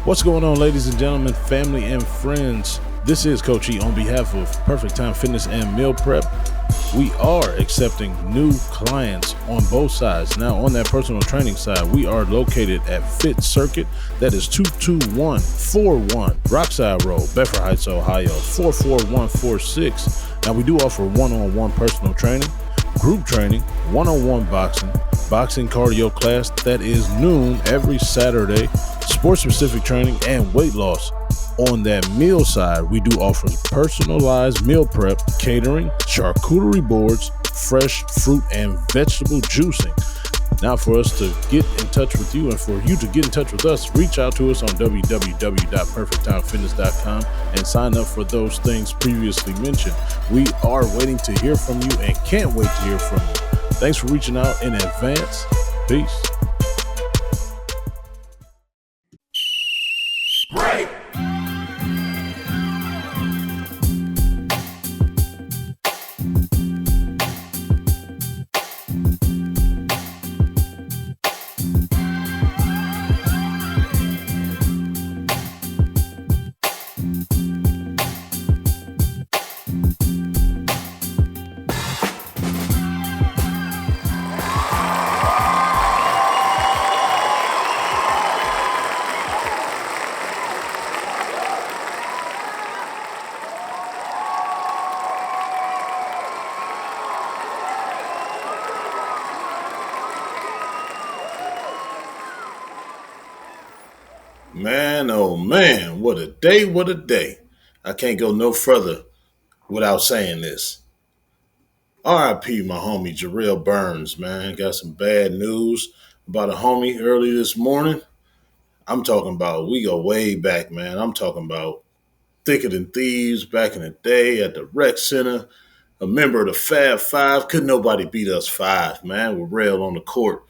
What's going on, ladies and gentlemen, family and friends? This is Coach E on behalf of Perfect Time Fitness and Meal Prep. We are accepting new clients on both sides. Now, on that personal training side, we are located at Fit Circuit. That is 22141 Rockside Road, Bedford Heights, Ohio, 44146. Now, we do offer one-on-one personal training, group training, one-on-one boxing cardio class. That is noon every Saturday, sports-specific training, and weight loss. On that meal side, we do offer personalized meal prep, catering, charcuterie boards, fresh fruit and vegetable juicing. Now, for us to get in touch with you and for you to get in touch with us, reach out to us on www.perfecttimefitness.com and sign up for those things previously mentioned. We are waiting to hear from you and can't wait to hear from you. Thanks for reaching out in advance. Peace. Break. Man, oh man, what a day, what a day. I can't go no further without saying this. RIP my homie Jarrell Burns, man. Got some bad news about a homie early this morning. I'm talking about, we go way back, man. I'm talking about thicker than thieves back in the day at the rec center. A member of the Fab Five. Couldn't nobody beat us five, man, with Rail on the court.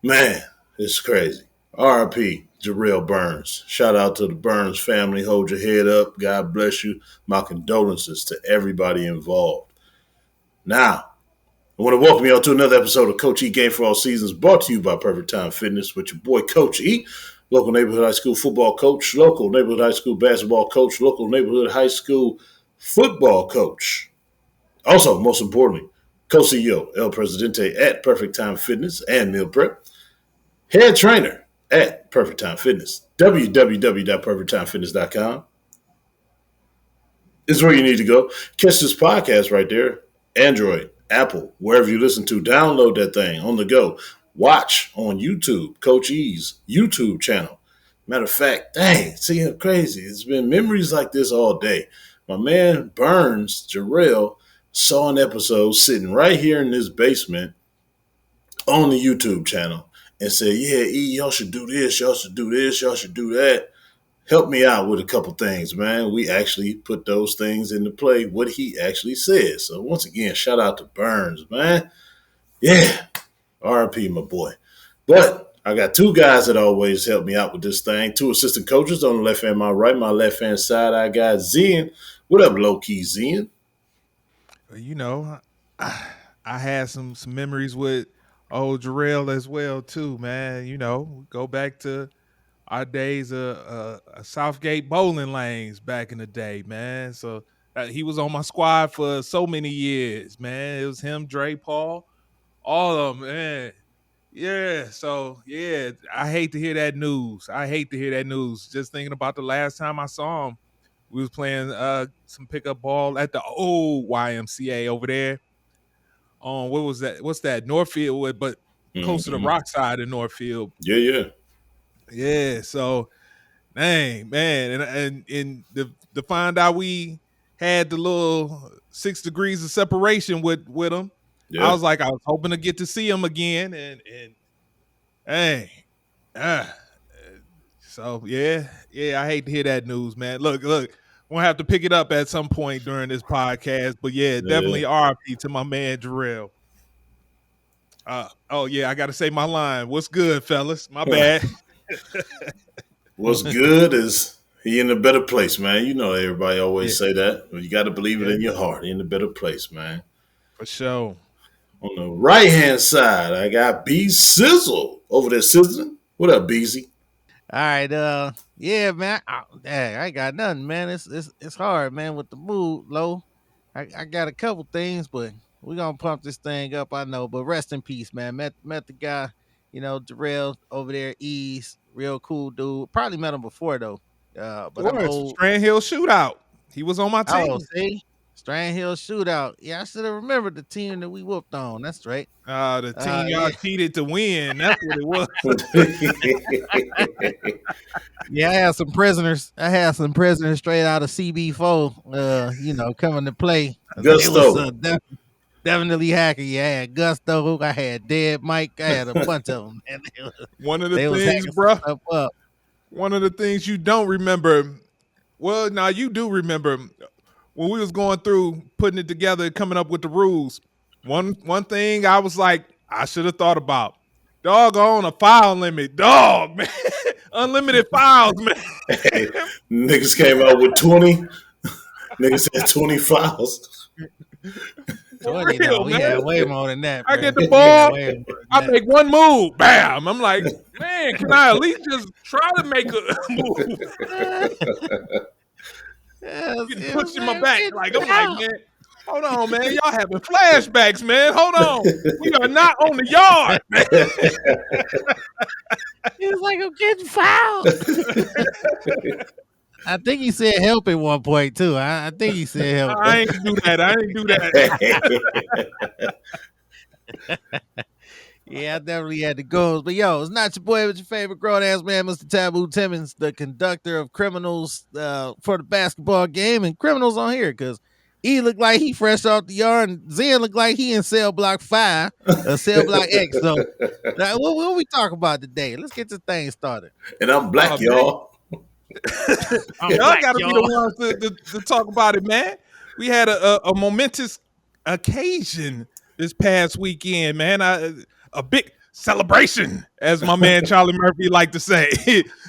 Man, it's crazy. RIP Jarrell Burns. Shout out to the Burns family. Hold your head up. God bless you. My condolences to everybody involved. Now, I want to welcome you all to another episode of Coach E Game for All Seasons, brought to you by Perfect Time Fitness with your boy Coach E, local neighborhood high school football coach, local neighborhood high school basketball coach, local neighborhood high school football coach. Also, most importantly, co-CEO, El Presidente at Perfect Time Fitness and Meal Prep, head trainer at Perfect Time Fitness, www.perfecttimefitness.com is where you need to go. Catch this podcast right there, Android, Apple, wherever you listen to. Download that thing on the go. Watch on YouTube, Coach E's YouTube channel. Matter of fact, dang, see how crazy. It's been memories like this all day. My man Burns, Jarrell, saw an episode sitting right here in this basement on the YouTube channel and said, yeah, E, y'all should do this, y'all should do this, y'all should do that. Help me out with a couple things, man. We actually put those things into play, what he actually said. So once again, shout out to Burns, man. Yeah, RIP, my boy. But I got two guys that always help me out with this thing. Two assistant coaches on the left hand, my right. My left hand side, I got Zen. What up, low-key Zen? You know, I had some memories with old Jarrell as well too, man. You know, go back to our days of Southgate bowling lanes back in the day, man. So he was on my squad for so many years, man. It was him, Dre, Paul, all of them, man. Yeah, so yeah, I hate to hear that news. Just thinking about the last time I saw him, we was playing some pickup ball at the old YMCA over there. On what was that? What's that? Northfield, but close to the rock side of Northfield. Yeah. So, dang, man, and to find out we had the little 6 degrees of separation with them. Yeah. I was hoping to get to see him again, and hey, so yeah, I hate to hear that news, man. Look, we'll have to pick it up at some point during this podcast, but yeah, definitely RIP to my man Jarrell. Oh yeah, I got to say my line. What's good, fellas? My bad. What's good is he in a better place, man. You know everybody always say that. You got to believe it in your heart. He in a better place, man. For sure. On the right-hand side, I got B Sizzle over there sizzling. What up, Beezy? All right, yeah, man. Dang, I ain't got nothing, man. It's hard, man, with the mood low. I got a couple things, but we gonna pump this thing up. I know, but rest in peace, man. Met the guy, Jarrell over there, East, real cool dude. Probably met him before though. Of But I'm course, old. Strand Hill shootout. He was on my Oh, team. see, Strand Hill shootout. Yeah, I should have remembered the team that we whooped on. That's right. The team y'all Yeah, cheated to win. That's what it was. yeah. I had some prisoners. I had some prisoners straight out of CB4. Coming to play. It was Gusto. definitely hacker. Yeah, I had Gusto. I had Dead Mike. I had a bunch of them. And One of the they was things, hacking some bruh. stuff up. One of the things you don't remember. Well, now you do remember when we was going through putting it together, coming up with the rules. One thing I was like, I should have thought about. Dog on a file limit, dog, man. Unlimited files, man. Hey, niggas came out with 20. Niggas had 20 files. For 20 real, now. We had man. way more than that, I bro. get the We had ball, way more than I that. make one move, bam. I'm like, man, can I at least just try to make a move? Yes, Getting it was, pushed in my man, back. getting Like, I'm like, out. man, hold on, man. Y'all having flashbacks, man. Hold on. We are not on the yard, man. It was like I'm getting fouled. I think he said help at one point too. I think he said help. I ain't do that. I ain't do that. Yeah, I definitely had the goals. But yo, it's not your boy, but your favorite grown ass man, Mr. Taboo Timmons, the conductor of Criminals for the basketball game, and Criminals on here because he looked like he fresh off the yard, and Zen looked like he in cell block 5, cell block X. So, what we talking about today? Let's get this thing started. And I'm black, Oh, man. y'all. I'm Y'all black, got to be y'all. the ones to talk about it, man. We had a momentous occasion this past weekend, man. A big celebration, as my man Charlie Murphy like to say.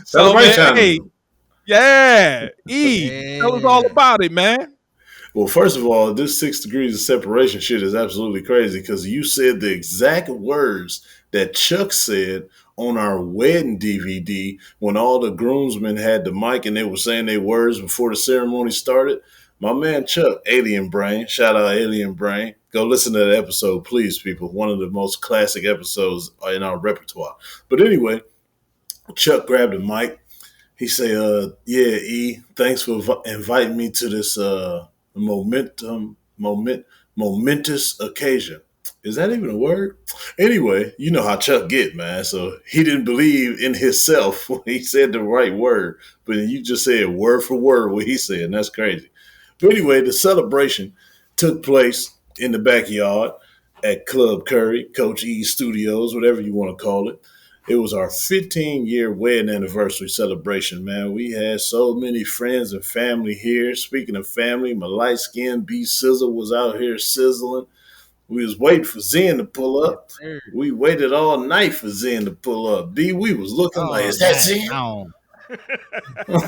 So, man, Celebration. hey, yeah, tell us all Yeah. about it, man. Well, first of all, this 6 degrees of separation shit is absolutely crazy because you said the exact words that Chuck said on our wedding DVD when all the groomsmen had the mic and they were saying their words before the ceremony started. My man Chuck, Alien Brain, shout out Alien Brain. Go listen to that episode, please, people. One of the most classic episodes in our repertoire. But anyway, Chuck grabbed the mic. He say, yeah, E, thanks for inviting me to this momentous occasion. Is that even a word? Anyway, you know how Chuck get, man. So he didn't believe in himself when he said the right word, but you just said word for word what he said, and that's crazy. But anyway, the celebration took place in the backyard at Club Curry, Coach E Studios, whatever you want to call it. It was our 15-year wedding anniversary celebration, man. We had so many friends and family here. Speaking of family, my light skinned B Sizzle was out here sizzling. We was waiting for Zen to pull Yes, up. sir. We waited all night for Zen to pull up. B, we was looking like, Oh, is that night Zen? long.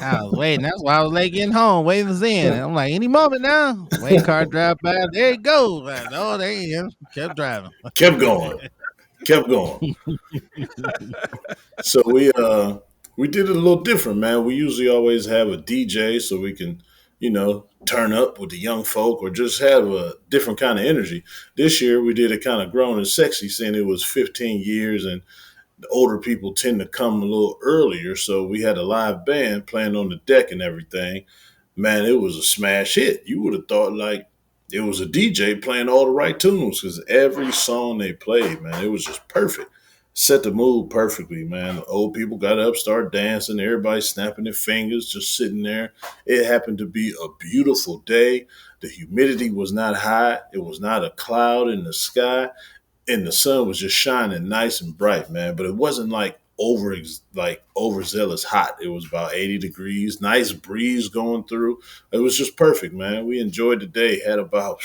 I was waiting. That's why I was late getting home, waiting for Zen. And I'm like, any moment now. Wait, car drive by. There you go. Like, oh, there he is. Kept driving. Kept going. Kept going. So we did it a little different, man. We usually always have a DJ so we can, turn up with the young folk or just have a different kind of energy. This year we did it kind of grown and sexy, saying it was 15 years and the older people tend to come a little earlier. So we had a live band playing on the deck and everything. Man, it was a smash hit. You would have thought like it was a DJ playing all the right tunes because every song they played, man, it was just perfect. Set the mood perfectly, man. The old people got up, started dancing, everybody snapping their fingers, just sitting there. It happened to be a beautiful day. The humidity was not high. It was not a cloud in the sky and the sun was just shining nice and bright, man. But it wasn't like overzealous hot. It was about 80 degrees, nice breeze going through. It was just perfect, man. We enjoyed the day. Had about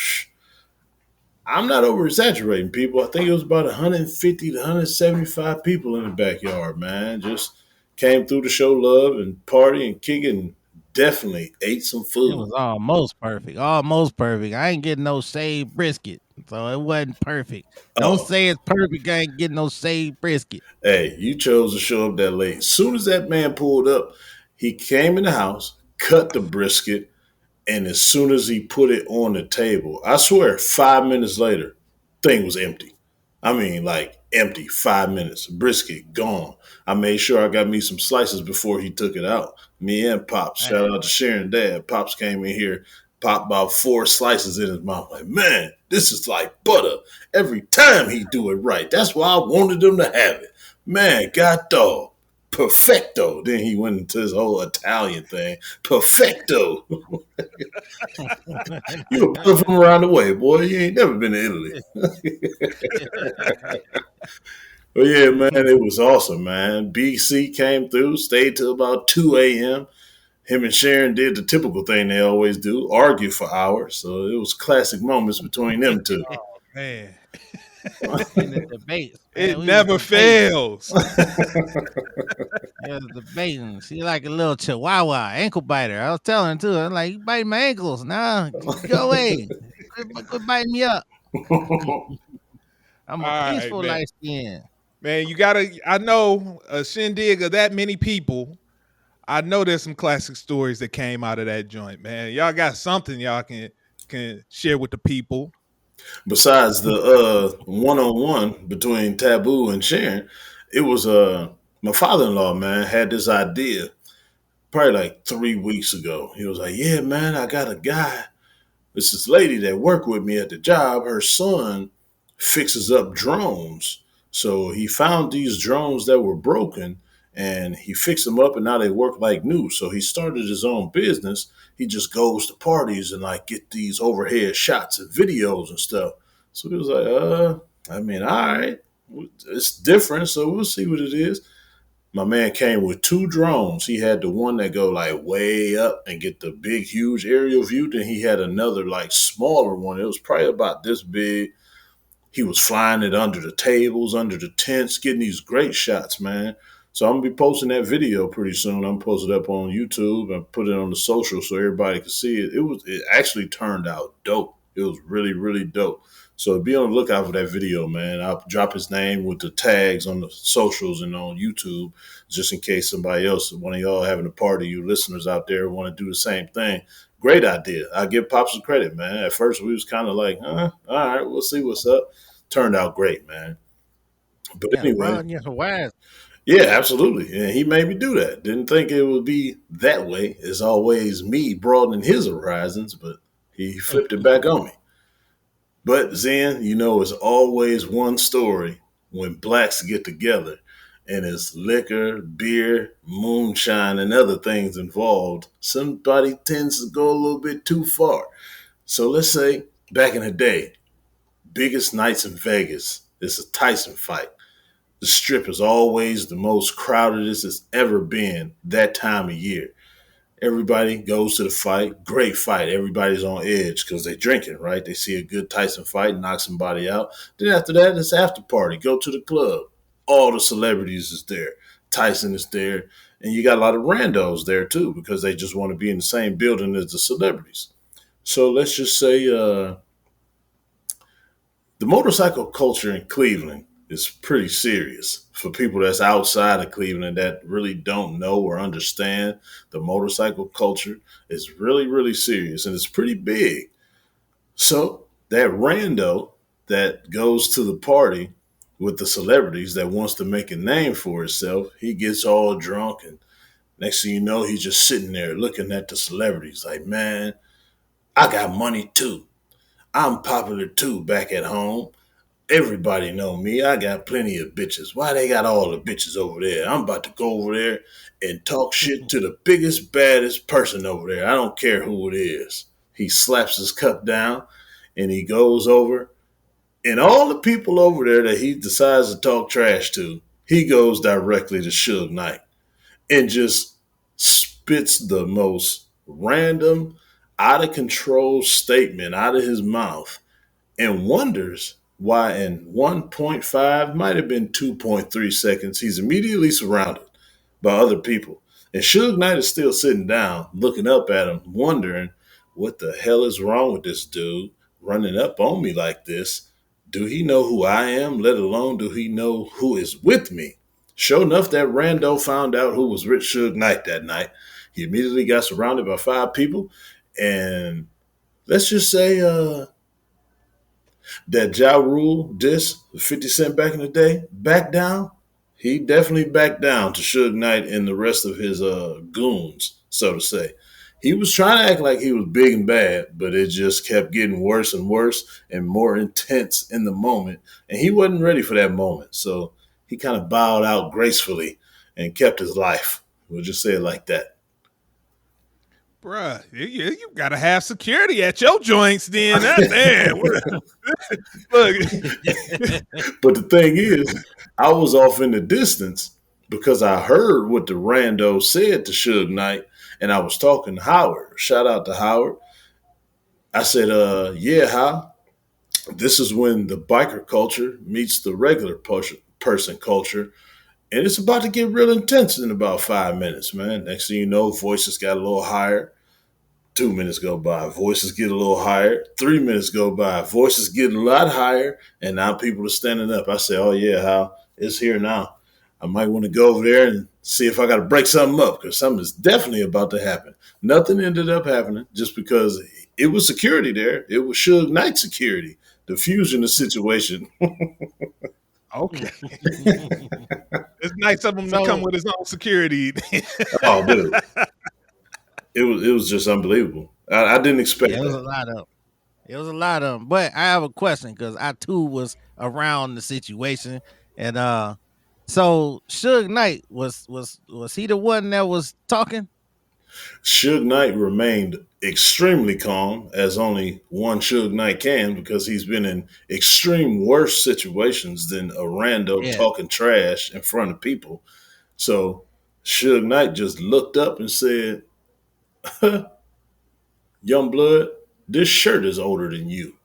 I'm not over exaggerating, people. I think it was about 150 to 175 people in the backyard, man. Just came through to show love and party and kick it and definitely ate some It food. was almost perfect. Almost perfect. I ain't getting no shaved brisket. So it wasn't perfect. Don't Oh, say it's perfect. I ain't getting no shaved brisket. hey, you chose to show up that late. As soon as that man pulled up, he came in the house, cut the brisket, and as soon as he put it on the table, I swear, 5 minutes later, thing was empty. I mean, like empty. 5 minutes, brisket gone. I made sure I got me some slices before he took it out. Me and Pops, Hey, shout out to Sharon Dad. Pops came in here, popped about 4 slices in his mouth. Like, man, this is like butter. Every time he do it right. That's why I wanted him to have it. Man, God dog. Perfecto. Then he went into his whole Italian thing. Perfecto. You were put from around the way, boy. You ain't never been to Italy. But yeah, man, it was awesome, man. BC came through, stayed till about 2 a.m. Him and Sharon did the typical thing they always do, argue for hours. So it was classic moments between them two. Man, in the debates, it man, we was never debating. fails. We was debating. She like a little chihuahua, ankle biter. I was telling her too. I'm like, you biting my ankles. Nah, go away. Quit biting me up. I'm All a right, peaceful man. light skin. Man, you gotta. I know a shindig of that many people. I know there's some classic stories that came out of that joint, man. Y'all got something y'all can share with the people. Besides the one-on-one between Taboo and Sharon, it was my father-in-law, man, had this idea probably like 3 weeks ago. He was like, yeah, man, I got a guy. It's this lady that worked with me at the job. Her son fixes up drones. So he found these drones that were broken and he fixed them up and now they work like new. So he started his own business. He just goes to parties and like get these overhead shots and videos and stuff. So he was like, I mean, all right. It's different, so we'll see what it is. My man came with two drones. He had the one that go like way up and get the big, huge aerial view. Then he had another like smaller one. It was probably about this big. He was flying it under the tables, under the tents, getting these great shots, man. So I'm gonna be posting that video pretty soon. I'm posting it up on YouTube and put it on the social so everybody can see it. It actually turned out dope. It was really, really dope. So be on the lookout for that video, man. I'll drop his name with the tags on the socials and on YouTube, just in case somebody else, one of y'all having a party, you listeners out there want to do the same thing. Great idea. I give Pops some credit, man. At first we was kind of like, all right, we'll see what's up. Turned out great, man. But Yeah, anyway, broaden your horizon. yeah, absolutely. And he made me do that. Didn't think it would be that way. It's always me broadening his horizons, but he flipped it back on me. But Zen, it's always one story when blacks get together and it's liquor, beer, moonshine, and other things involved. Somebody tends to go a little bit too far. So let's say back in the day, biggest nights in Vegas, it's a Tyson fight. The strip is always the most crowded it's ever been that time of year. Everybody goes to the fight. Great fight. Everybody's on edge because they're drinking, right? They see a good Tyson fight, knock somebody out. Then after that, it's after party. Go to the club. All the celebrities is there. Tyson is there. And you got a lot of randos there too because they just want to be in the same building as the celebrities. So let's just say the motorcycle culture in Cleveland is pretty serious for people that's outside of Cleveland that really don't know or understand the motorcycle culture. Is really, really serious and it's pretty big. So that rando that goes to the party with the celebrities that wants to make a name for himself, he gets all drunk and next thing you know, he's just sitting there looking at the celebrities like, man, I got money too. I'm popular too back at home. Everybody know me. I got plenty of bitches. Why they got all the bitches over there? I'm about to go over there and talk shit to the biggest, baddest person over there. I don't care who it is. He slaps his cup down and he goes over. And all the people over there that he decides to talk trash to, he goes directly to Suge Knight and just spits the most random, out of control statement out of his mouth and wonders why in 1.5, might have been 2.3 seconds, he's immediately surrounded by other people. And Suge Knight is still sitting down, looking up at him, wondering what the hell is wrong with this dude? running up on me like this. Do he know who I am, let alone do he know who is with me? Sure enough, that rando found out who was Rich Suge Knight that night. He immediately got surrounded by 5 people. And let's just say that Ja Rule diss 50 Cent back in the day, back down. He definitely backed down to Suge Knight and the rest of his goons, so to say. He was trying to act like he was big and bad, but it just kept getting worse and worse and more intense in the moment. And he wasn't ready for that moment. So he kind of bowed out gracefully and kept his life. We'll just say it like that. Bruh, you gotta have security at your joints then. Damn. Look. But the thing is, I was off in the distance because I heard what the rando said to Suge Knight, and I was talking to Howard. Shout out to Howard. I said, yeah, How? This is when the biker culture meets the regular person culture. And it's about to get real intense in about 5 minutes, man. Next thing you know, voices got a little higher. 2 minutes go by, voices get a little higher. 3 minutes go by, voices get a lot higher. And now people are standing up. I say, oh, yeah, Hal, it's here now. I might want to go over there and see if I got to break something up because something is definitely about to happen. Nothing ended up happening just because it was security there. It was Suge Knight security, diffusing the situation. Okay. It's nice of him to come with his own security. Oh, dude. It was just unbelievable. I didn't expect It was a lot of. It was a lot of them. But I have a question because I too was around the situation, and so Suge Knight was he the one that was talking? Suge Knight remained extremely calm, as only one Suge Knight can, because he's been in extreme worse situations than a rando talking trash in front of people. So Suge Knight just looked up and said, Young blood, this shirt is older than you.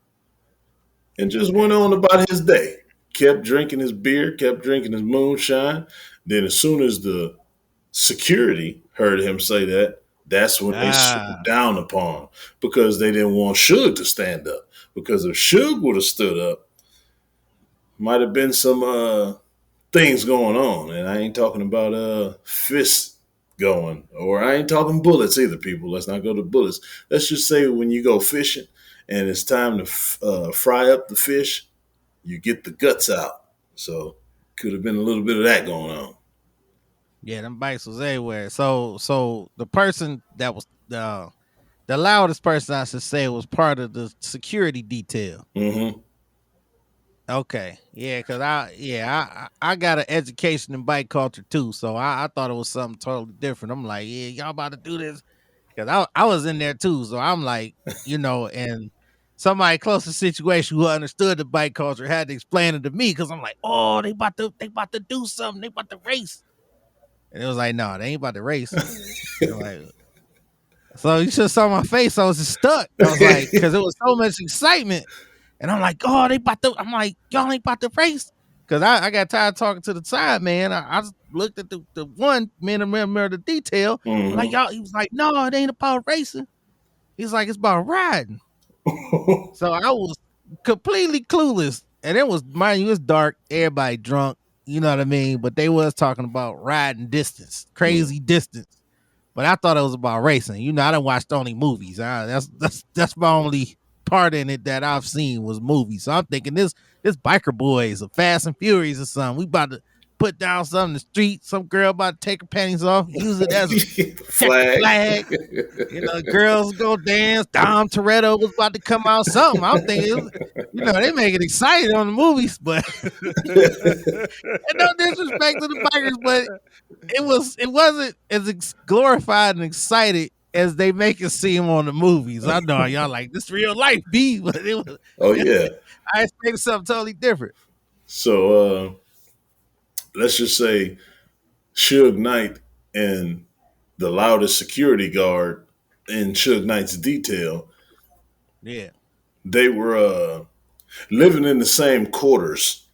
And just went on about his day. Kept drinking his beer, kept drinking his moonshine. Then as soon as the security heard him say that, that's when they swooped down upon him because they didn't want Suge to stand up. Because if Suge would have stood up, might have been some things going on. And I ain't talking about fists going, or I ain't talking bullets either, people. Let's not go to bullets. Let's just say when you go fishing and it's time to fry up the fish, you get the guts out. So could have been a little bit of that going on. Yeah, them bites was everywhere. So the person that was the loudest person, I should say, was part of the security detail. Mm-hmm. Okay, yeah, because I got an education in bike culture too, so I thought it was something totally different. I'm like, yeah, y'all about to do this because I was in there too, so I'm like, and somebody close to the situation who understood the bike culture had to explain it to me because I'm like, oh, they about to do something, they about to race. And it was like, no, they ain't about to race. Like, so you just saw my face. I was just stuck. I was like, because it was so much excitement. And I'm like, oh, they about to, I'm like, y'all ain't about to race. Because I got tired of talking to the side, man. I just looked at the one man and remember the detail. Mm-hmm. Like, y'all, he was like, no, it ain't about racing. He's like, it's about riding. So I was completely clueless. And it was, mind you, it was dark, everybody drunk. You know what I mean? But they was talking about riding distance, crazy distance. But I thought it was about racing. I didn't watch only movies. That's my only part in it that I've seen was movies. So I'm thinking this biker boys are Fast and Furious or something. We about to put down something in the street. Some girl about to take her panties off, use it as a flag. Girls go dance. Dom Toretto was about to come out. Something. I'm thinking, they make it exciting on the movies, but and no disrespect to the bikers, but it wasn't as glorified and excited as they make it seem on the movies. I know y'all like this real life, B, but it was. Oh yeah, I expected something totally different. So let's just say Suge Knight and the loudest security guard in Suge Knight's detail. Yeah, they were living in the same quarters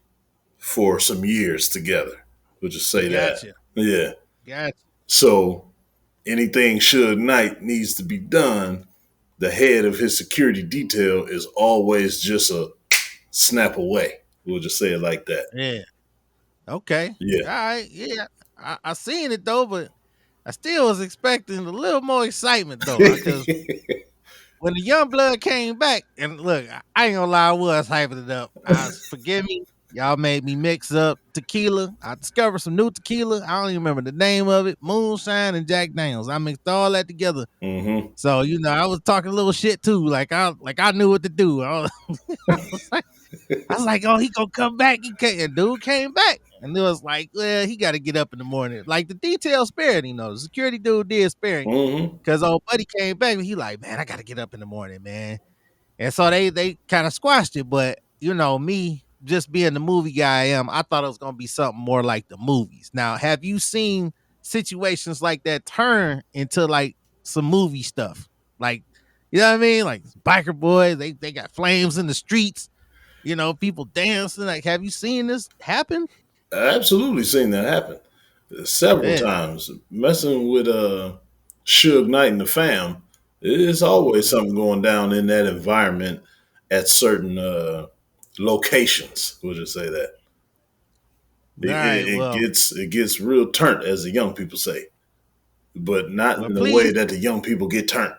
for some years together. We'll just say gotcha. that. Yeah. Gotcha. So anything Suge Knight needs to be done, the head of his security detail is always just a snap away. We'll just say it like that. Yeah. Okay. Yeah. All right. Yeah. I seen it though, but I still was expecting a little more excitement though, because when the young blood came back, and look, I ain't gonna lie, I was hyping it up. Forgive me, y'all made me mix up tequila. I discovered some new tequila. I don't even remember the name of it. Moonshine and Jack Daniels. I mixed all that together. Mm-hmm. So I was talking a little shit too. Like I knew what to do. I was like, oh, he gonna come back. And dude came back. And it was like, well, he got to get up in the morning. Like the detail spared him, the security dude did spare him. Mm-hmm. Because old buddy came back and he like, man, I got to get up in the morning, man. And so they kind of squashed it. But, me just being the movie guy I am, I thought it was going to be something more like the movies. Now, have you seen situations like that turn into like some movie stuff? Like, you know what I mean? Like biker boys, they got flames in the streets, people dancing. Like, have you seen this happen? I absolutely seen that happen several times. Messing with Suge Knight and the fam, there's always something going down in that environment at certain locations. We'll just say that. It gets real turnt, as the young people say, but not in the way that the young people get turnt.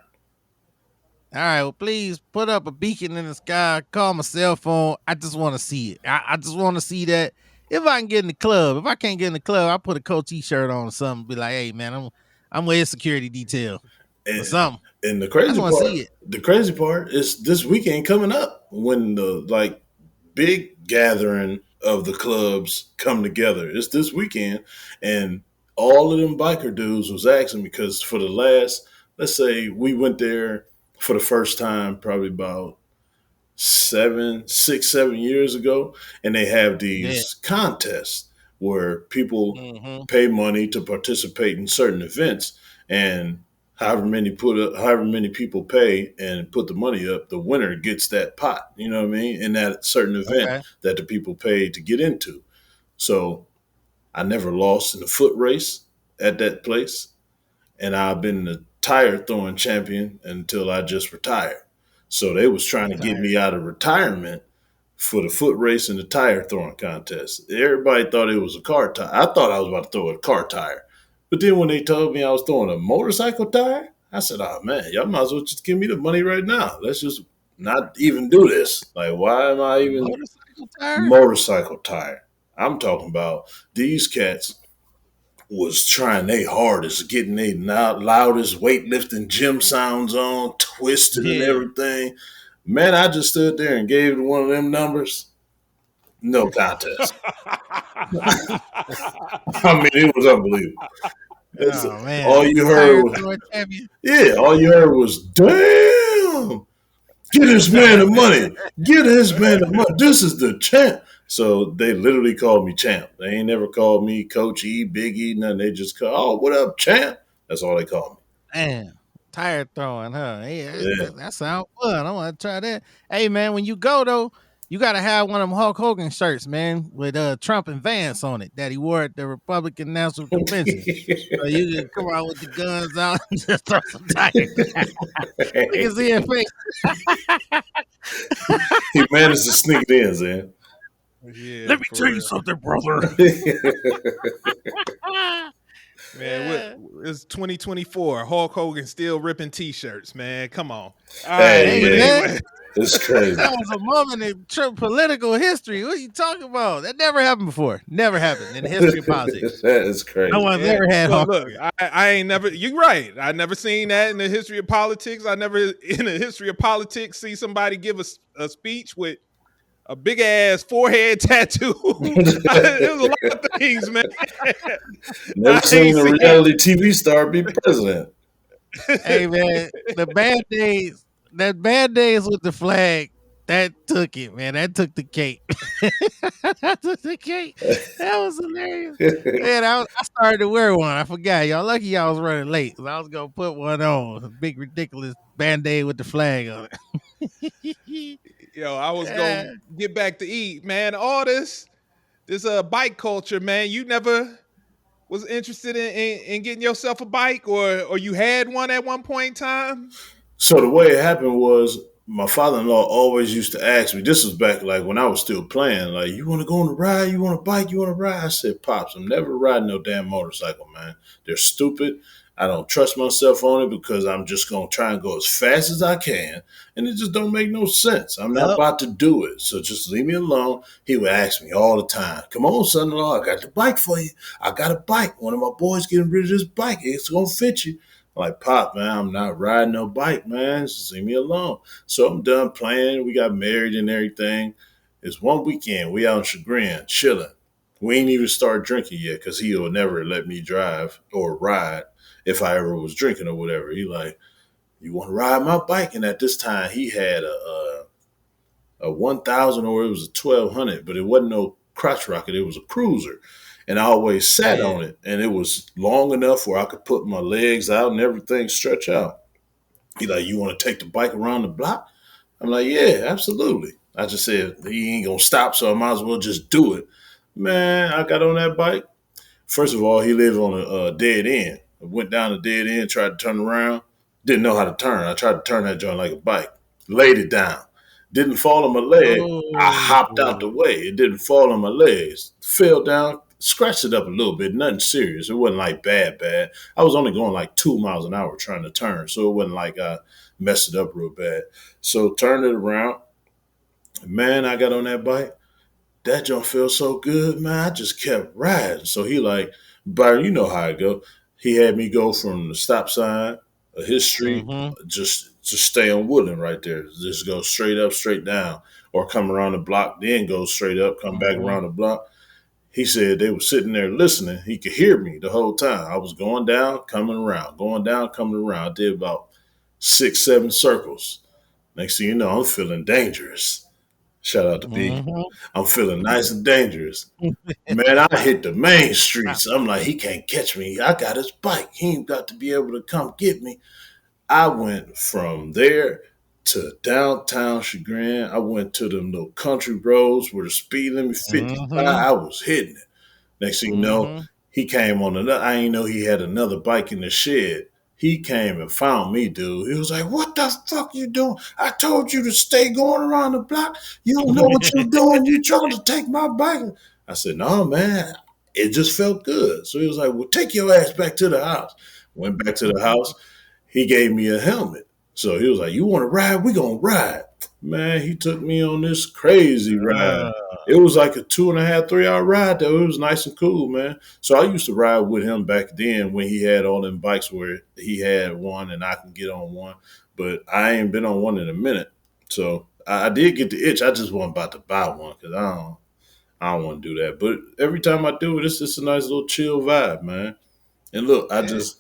All right, well, please put up a beacon in the sky. Call my cell phone. I just want to see it. I just want to see that. If I can get in the club, if I can't get in the club, I put a Coach T-shirt on or something. Be like, hey man, I'm with his security detail or something. And the crazy part is this weekend coming up when the big gathering of the clubs come together. It's this weekend, and all of them biker dudes was asking because for the last, let's say we went there for the first time probably about 6, 7 years ago, and they have these contests where people pay money to participate in certain events, and however many people pay and put the money up, the winner gets that pot. You know what I mean? In that certain event that the people paid to get into. So I never lost in the foot race at that place, and I've been the tire throwing champion until I just retired. So they was trying to get me out of retirement for the foot race and the tire throwing contest. Everybody thought it was a car tire. I thought I was about to throw a car tire. But then when they told me I was throwing a motorcycle tire, I said, oh man, y'all might as well just give me the money right now. Let's just not even do this. Like, why am I even motorcycle tire? I'm talking about these cats was trying their hardest, getting their loudest weightlifting gym sounds on, twisted and everything. Man, I just stood there and gave one of them numbers. No contest. I mean, it was unbelievable. All you heard was, damn, get this man the money. Get this man the money. This is the champ. So they literally called me champ. They ain't never called me Coach E, Big E, nothing. They just call, oh, what up, champ? That's all they call me. Man, tire throwing, huh? That sounds fun. I want to try that. Hey, man, when you go, though, you got to have one of them Hulk Hogan shirts, man, with Trump and Vance on it that he wore at the Republican National Convention. So you can come out with the guns out and just throw some tires. You can see his face. He managed to sneak it in, Zan. Yeah, let me tell you something, brother. Man, it's 2024. Hulk Hogan still ripping T-shirts, man. Come on. Anyway. It's crazy. That was a moment in political history. What are you talking about? That never happened before. Never happened in the history of politics. That is crazy. No one's ever had Hulk Hogan. Look, I ain't never. You're right. I never seen that in the history of politics. I never, in the history of politics, see somebody give a speech with a big ass forehead tattoo. There was a lot of things, man. Never seen a reality TV star be president. Hey man, the bad days with the flag, that took it, man. That took the cake. That took the cake. That was hilarious. Man, I started to wear one. I forgot. Y'all lucky y'all was running late. So I was gonna put one on. A big ridiculous band-aid with the flag on it. Yo, I was gonna get back to eat, man. All this bike culture, man. You never was interested in getting yourself a bike, or you had one at one point in time? So the way it happened was my father-in-law always used to ask me. This was back like when I was still playing. Like, you want to go on a ride? You want a bike? You want to ride? I said, Pops, I'm never riding no damn motorcycle, man. They're stupid. I don't trust myself on it because I'm just gonna try and go as fast as I can, and it just don't make no sense. I'm not Yep. about to do it, so just leave me alone. He would ask me all the time, "Come on, son-in-law, I got the bike for you. I got a bike. One of my boys getting rid of this bike. It's gonna fit you." Like, Pop, man, I'm not riding no bike, man. Just leave me alone. So I'm done playing. We got married and everything. It's one weekend. We out in Chagrin, chilling. We ain't even started drinking yet because he will never let me drive or ride if I ever was drinking or whatever. He like, you want to ride my bike? And at this time, he had a 1,000 or it was a 1,200, but it wasn't no crotch rocket. It was a cruiser. And I always sat Yeah. on it, and it was long enough where I could put my legs out and everything stretch out. He like, you want to take the bike around the block? I'm like, yeah, absolutely. I just said he ain't gonna stop, so I might as well just do it. Man, I got on that bike. First of all, he lived on a dead end. I went down a dead end, tried to turn around, didn't know how to turn. I tried to turn that joint like a bike, laid it down, didn't fall on my leg. I hopped out the Oh. way. It didn't fall on my legs. Fell down, scratched it up a little bit. Nothing serious. It wasn't like bad. I was only going like 2 miles an hour trying to turn, so it wasn't like I messed it up real bad. So turned it around. Man, I got on that bike. That joint felt so good, man. I just kept riding. So he like, Byron, you know how it go. He had me go from the stop sign of his street, Mm-hmm. just stay on Woodland right there. Just go straight up, straight down, or come around the block, then go straight up, come back Mm-hmm. around the block. He said they were sitting there listening. He could hear me the whole time. I was going down, coming around, going down, coming around. I did about 6, 7 circles. Next thing you know, I'm feeling dangerous. Shout out to B. Mm-hmm. I'm feeling nice and dangerous. Man, I hit the main streets. I'm like, he can't catch me. I got his bike. He ain't got to be able to come get me. I went from there to downtown Chagrin. I went to them little country roads where the speed limit 55. Mm-hmm. I was hitting it. Next thing you know, Mm-hmm. he came on another. I didn't know he had another bike in the shed. He came and found me, dude. He was like, "What the fuck you doing? I told you to stay going around the block. You don't know what you're doing. You trying to take my bike." I said, "No, man. It just felt good." So he was like, "Well, take your ass back to the house." Went back to the house. He gave me a helmet. So he was like, "You want to ride? We gonna ride." Man, he took me on this crazy ride. Uh, It was like a 2.5, 3 hour ride though. It was nice and cool, man. So I used to ride with him back then when he had all them bikes where he had one and I can get on one. But I ain't been on one in a minute. So I did get the itch. I just wasn't about to buy one because I don't want to do that. But every time I do it, it's just a nice little chill vibe, man. And look, I yeah, just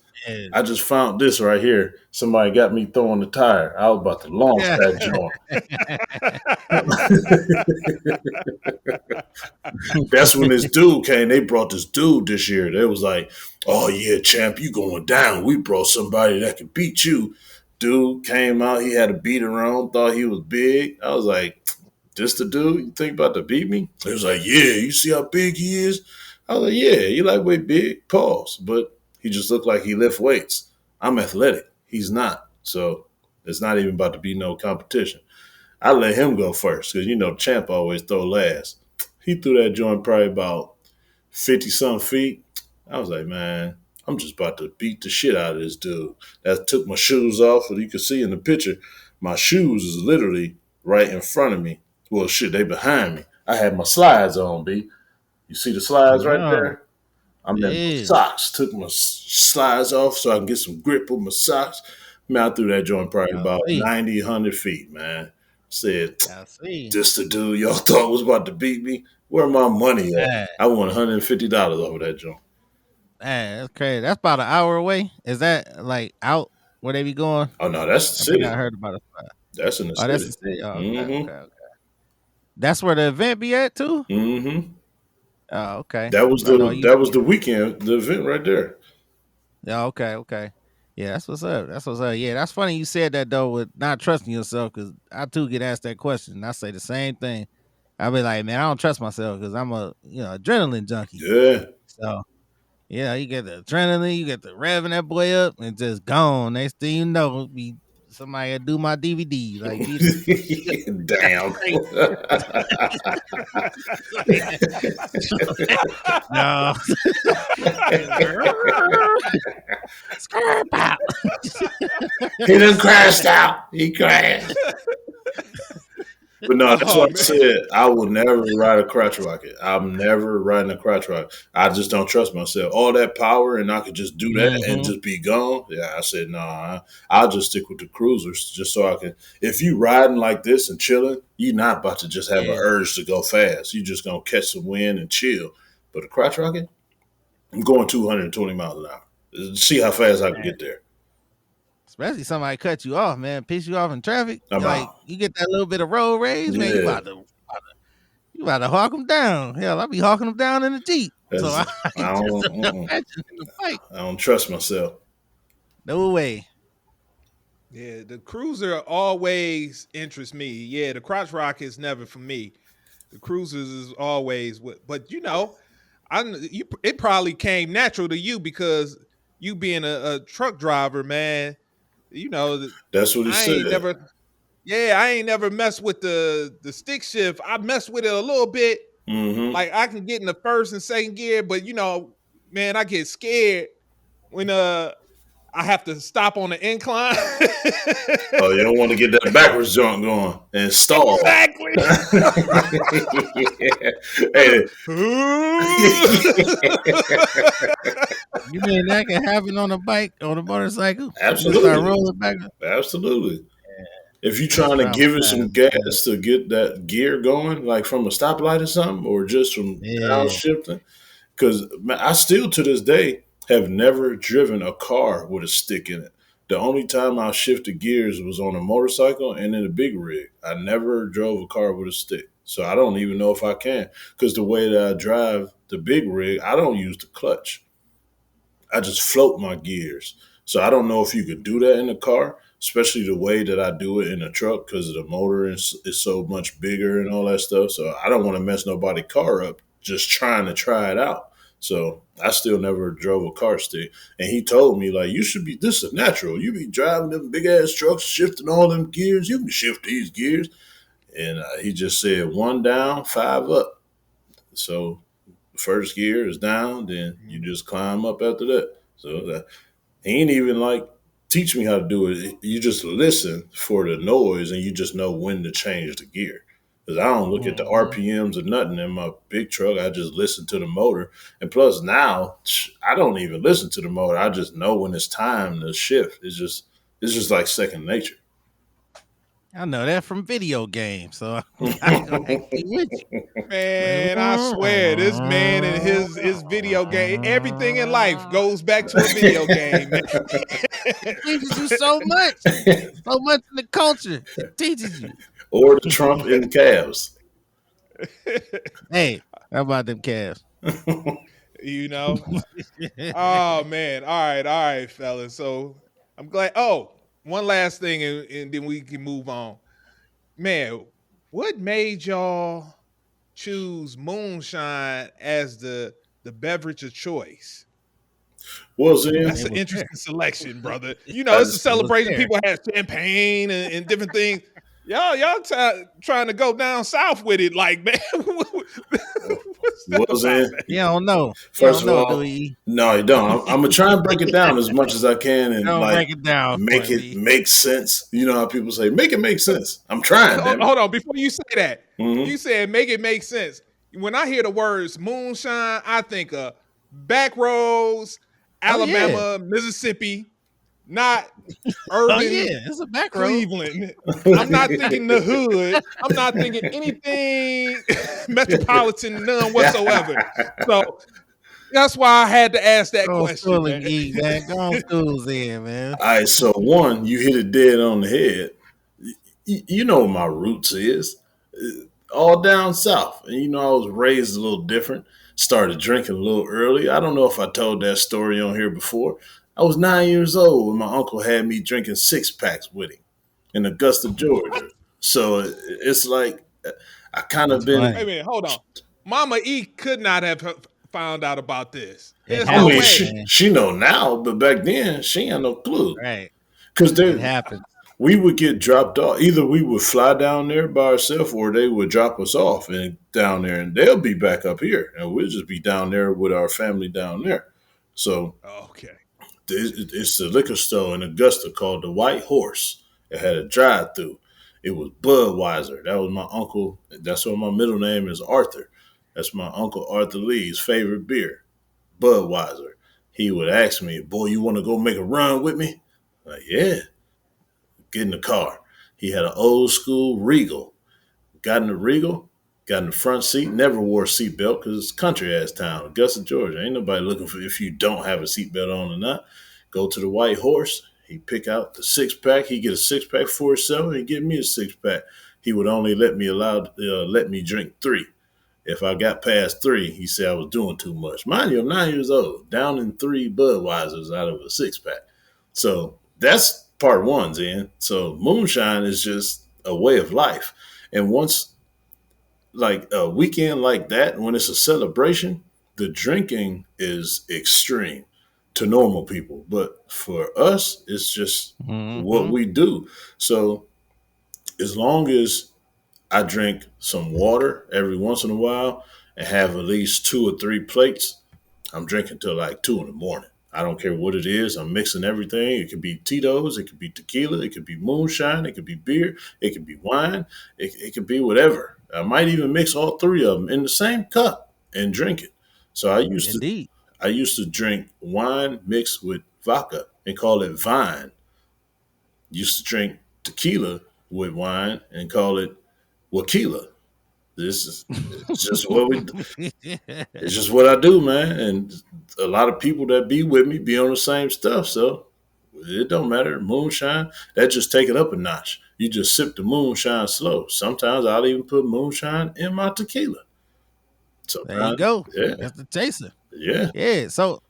I just found this right here. Somebody got me throwing the tire. I was about to launch yeah. that joint. That's when this dude came. They brought this dude this year. They was like, "Oh yeah, champ, you going down? We brought somebody that can beat you." Dude came out. He had a beater on. Thought he was big. I was like, "This the dude? You think about to beat me?" He was like, "Yeah. You see how big he is?" I was like, "Yeah, he lightweight big." Pause. But he just looked like he lift weights. I'm athletic. He's not. So it's not even about to be no competition. I let him go first because you know champ always throw last. He threw that joint probably about 50 some feet. I was like, man, I'm just about to beat the shit out of this dude. That took my shoes off, and you can see in the picture, my shoes is literally right in front of me. Well, shit, they behind me. I had my slides on, B. You see the slides right Yeah. there? I'm in my Yeah. socks. Took my slides off so I can get some grip with my socks. Man, I threw that joint probably I about see. 90, 100 feet, man. Said, I see. this the dude y'all thought was about to beat me? Where my money at? Man, I won $150 over that joint. man, that's crazy. That's about an hour away. Is that like out where they be going? Oh no, that's the I think I city. heard about it. That's in the Oh, that's city. the city. Oh, okay, Mm-hmm. okay. That's where the event be at too. Mm-hmm. Oh, okay. That was 'Cause I know the it used that to was be. the weekend, the event right there. Yeah, okay, okay. Yeah, that's what's up. That's what's up. Yeah, that's funny you said that though with not trusting yourself because I too get asked that question. And I say the same thing. I be like, man, I don't trust myself because I'm a adrenaline junkie. Yeah. So yeah, you get the adrenaline, you get the revving that boy up, and just gone. Next thing you know, be somebody do my DVD. Like, need Damn. no. Skirt pop. He done crashed out. He crashed. But no, that's what I said. I will never ride a crotch rocket. I'm never riding a crotch rocket. I just don't trust myself. All that power, and I could just do that and just be gone. Yeah, I said, no, I'll just stick with the cruisers just so I can. If you riding like this and chilling, you're not about to just have an urge to go fast. You just going to catch some wind and chill. But a crotch rocket, I'm going 220 miles an hour. See how fast I can get there. Especially somebody cut you off, man, piss you off in traffic. I'm like out. You get that little bit of road rage, man. You about to hawk them down. Hell, I'll be hawking them down in the Jeep. So I don't trust myself. No way. Yeah, the cruiser always interests me. Yeah, the crotch rocket is never for me. The cruisers is always, but it probably came natural to you because you being a truck driver, man. That's what he said. I ain't never messed with the stick shift. I messed with it a little bit. Mm-hmm. Like I can get in the first and second gear, but man, I get scared when I have to stop on the incline. Oh, you don't want to get that backwards jump going and stall. Exactly. Hey. You mean that can happen on a bike, on a motorcycle? Absolutely. Start rolling back. Absolutely. Yeah. If you're trying to give it some gas to get that gear going, like from a stoplight or something, or just from downshifting, because I still to this day have never driven a car with a stick in it. The only time I shifted gears was on a motorcycle and in a big rig. I never drove a car with a stick. So I don't even know if I can, because the way that I drive the big rig, I don't use the clutch. I just float my gears. So I don't know if you could do that in a car, especially the way that I do it in a truck because the motor is so much bigger and all that stuff. So I don't want to mess nobody's car up just trying to try it out. So I still never drove a car stick. And he told me, like, this is natural. You be driving them big ass trucks, shifting all them gears. You can shift these gears. And he just said 1 down, 5 up. So first gear is down, then you just climb up after that. So he ain't even like teach me how to do it. You just listen for the noise and you just know when to change the gear. Because I don't look at the RPMs or nothing in my big truck. I just listen to the motor. And plus now, I don't even listen to the motor. I just know when it's time to shift. It's just like second nature. I know that from video games, so I man, I swear, this man and his video game, everything in life goes back to a video game. It teaches you so much in the culture. It teaches you. Or the Trump and Cavs. Hey, how about them Cavs? Oh man, all right, fellas. So I'm glad. Oh, one last thing, and then we can move on. Man, what made y'all choose moonshine as the beverage of choice? That's an interesting selection, brother. It's a celebration. People have champagne and different things. Y'all trying to go down south with it, like, man. What's in? You don't know. First of all, no, you don't. I'm gonna try and break it down as much as I can and break it down, make it make sense. You know how people say, make it make sense. I'm trying. Hold on, before you say that, you said make it make sense. When I hear the words moonshine, I think of back roads, Alabama, Mississippi. Not urban it's a back road. Cleveland. I'm not thinking the hood. I'm not thinking anything metropolitan, none whatsoever. So that's why I had to ask that question. Man. Go on schools in, man. All right, so one, you hit it dead on the head. You know what my roots is. All down south. And I was raised a little different. Started drinking a little early. I don't know if I told that story on here before. I was 9 years old when my uncle had me drinking 6-packs with him in Augusta, Georgia. So it's like I kind of been. Wait a minute, hold on. Mama E could not have found out about this. I mean, she know now, but back then she had no clue. Right. Because it happened. we would get dropped off. Either we would fly down there by ourselves, or they would drop us off and down there, and they'll be back up here, and we'll just be down there with our family down there. So Okay. it's a liquor store in Augusta called the White Horse. It had a drive-through. It was Budweiser. That was my uncle. That's why my middle name is Arthur. That's my uncle Arthur Lee's favorite beer, Budweiser. He would ask me, "Boy, you want to go make a run with me?" Like, yeah. Get in the car. He had an old school Regal. Got in the Regal, got in the front seat, never wore a seatbelt because it's country ass town, Augusta, Georgia. Ain't nobody looking for if you don't have a seatbelt on or not. Go to the White Horse. He pick out the 6-pack. He get a 6-pack for himself. He give me a 6-pack. He would only let me drink 3. If I got past 3, he said I was doing too much. Mind you, I'm 9 years old, down in 3 Budweisers out of a 6-pack. So that's part one, Zen. So moonshine is just a way of life. And once, like a weekend like that, when it's a celebration, the drinking is extreme to normal people. But for us, it's just what we do. So as long as I drink some water every once in a while and have at least 2 or 3 plates, I'm drinking till like 2 in the morning. I don't care what it is. I'm mixing everything. It could be Tito's. It could be tequila. It could be moonshine. It could be beer. It could be wine. It could be whatever. I might even mix all 3 of them in the same cup and drink it. So I used to drink wine mixed with vodka and call it vine. Used to drink tequila with wine and call it Wakila. This is it's just what we it's just what I do, man. And a lot of people that be with me be on the same stuff, so it don't matter. Moonshine, that just take it up a notch. You just sip the moonshine slow. Sometimes I'll even put moonshine in my tequila. So There you go. Yeah. That's the chaser. Yeah. Yeah. So